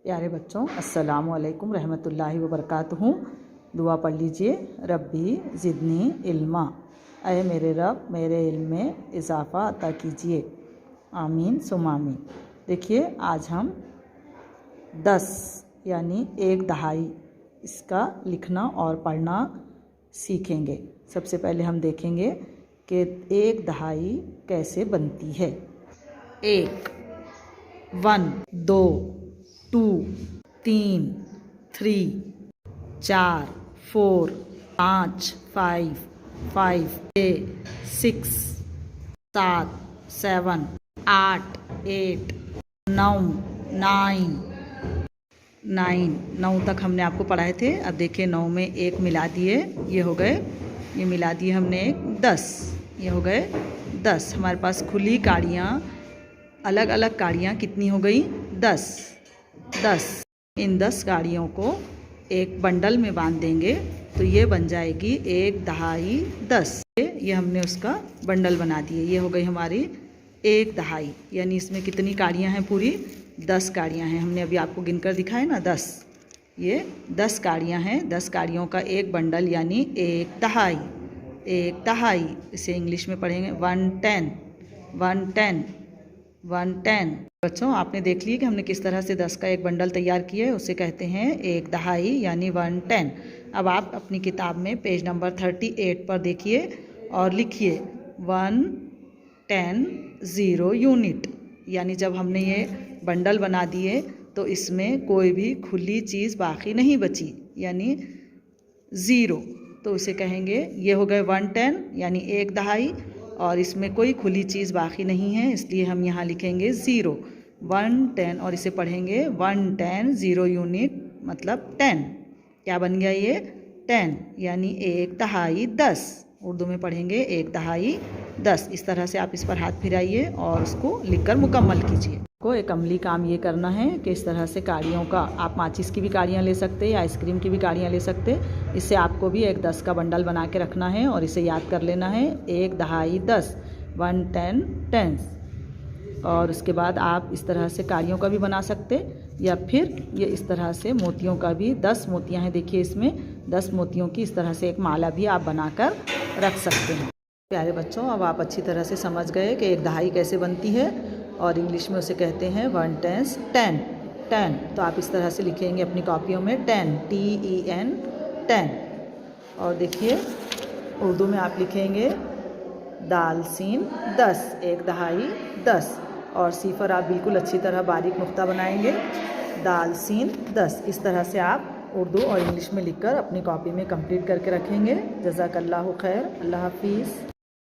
प्यारे बच्चों, अस्सलामु अलैकुम रहमतुल्लाहि व बरकातुहू। दुआ पढ़ लीजिए। रब्बी ज़िदनी इल्मा, अय मेरे रब मेरे इल्म में इजाफ़ा अता कीजिए। आमीन सुम आमीन। देखिए, आज हम 10 यानी 1 दहाई इसका लिखना और पढ़ना सीखेंगे। सबसे पहले हम देखेंगे कि 1 दहाई कैसे बनती है। 1 1 2 2 3 3 4 4 5 5 5 6 7 7 8 8 9 9 9 तक हमने आपको पढ़ाए थे। अब देखिए 9 में 1 मिला दिए, ये हो गए, ये मिला दिए हमने 10, ये हो गए 10। हमारे पास खुली काड़ियाँ, अलग अलग काड़ियाँ कितनी हो गई? 10 10। इन 10 काड़ियों को एक बंडल में बांध देंगे तो ये बन जाएगी 1 दहाई 10। ये हमने उसका बंडल बना दिए। ये हो गई हमारी 1 दहाई, यानी इसमें कितनी काड़ियाँ हैं? पूरी 10 काड़ियाँ हैं। हमने अभी आपको गिनकर दिखाया ना 10, ये 10 काड़ियाँ हैं। 10 काड़ियों का एक बंडल यानी 1 दहाई। 1 दहाई इसे इंग्लिश में पढ़ेंगे 110 110 110। बच्चों, आपने देख लिया कि हमने किस तरह से 10 का एक बंडल तैयार किया है, उसे कहते हैं 1 दहाई यानी 110। अब आप अपनी किताब में पेज नंबर 38 पर देखिए और लिखिए 110 0 यूनिट। यानी जब हमने ये बंडल बना दिए तो इसमें कोई भी खुली चीज़ बाकी नहीं बची, यानी 0, तो उसे कहेंगे, ये हो गए 110 यानी 1 दहाई, और इसमें कोई खुली चीज़ बाकी नहीं है, इसलिए हम यहाँ लिखेंगे 0 110 और इसे पढ़ेंगे 110 0 यूनिट मतलब 10। क्या बन गया ये? 10 यानी 1 दहाई 10। उर्दू में पढ़ेंगे 1 दहाई 10। इस तरह से आप इस पर हाथ फिराइए और उसको लिखकर मुकम्मल कीजिए। को एक अमली काम ये करना है कि इस तरह से काड़ियों का, आप माचिस की भी काड़ियाँ ले सकते हैं या आइसक्रीम की भी काड़ियाँ ले सकते हैं। इससे आपको भी एक 10 का बंडल बना के रखना है और इसे याद कर लेना है 1 दहाई 10 110 10। और उसके बाद आप इस तरह से काड़ियों का भी बना सकते, या फिर ये इस तरह से मोतियों का भी, 10 मोतियाँ हैं देखिए इसमें, 10 मोतियों की इस तरह से एक माला भी आप बनाकर रख सकते हैं। प्यारे बच्चों, अब आप अच्छी तरह से समझ गए कि 1 दहाई कैसे बनती है और इंग्लिश में उसे कहते हैं 110 10 10। तो आप इस तरह से लिखेंगे अपनी कॉपियों में 10 TEN 10। और देखिए उर्दू में आप लिखेंगे दाल सीन 10 1 दहाई 10, और सिफर आप बिल्कुल अच्छी तरह बारीक नुक्ता बनाएंगे, दाल सीन 10। इस तरह से आप उर्दू और इंग्लिश में लिखकर अपनी कॉपी में कंप्लीट करके रखेंगे। जज़ाकल्लाहु खैर। अल्लाह हाफिज़।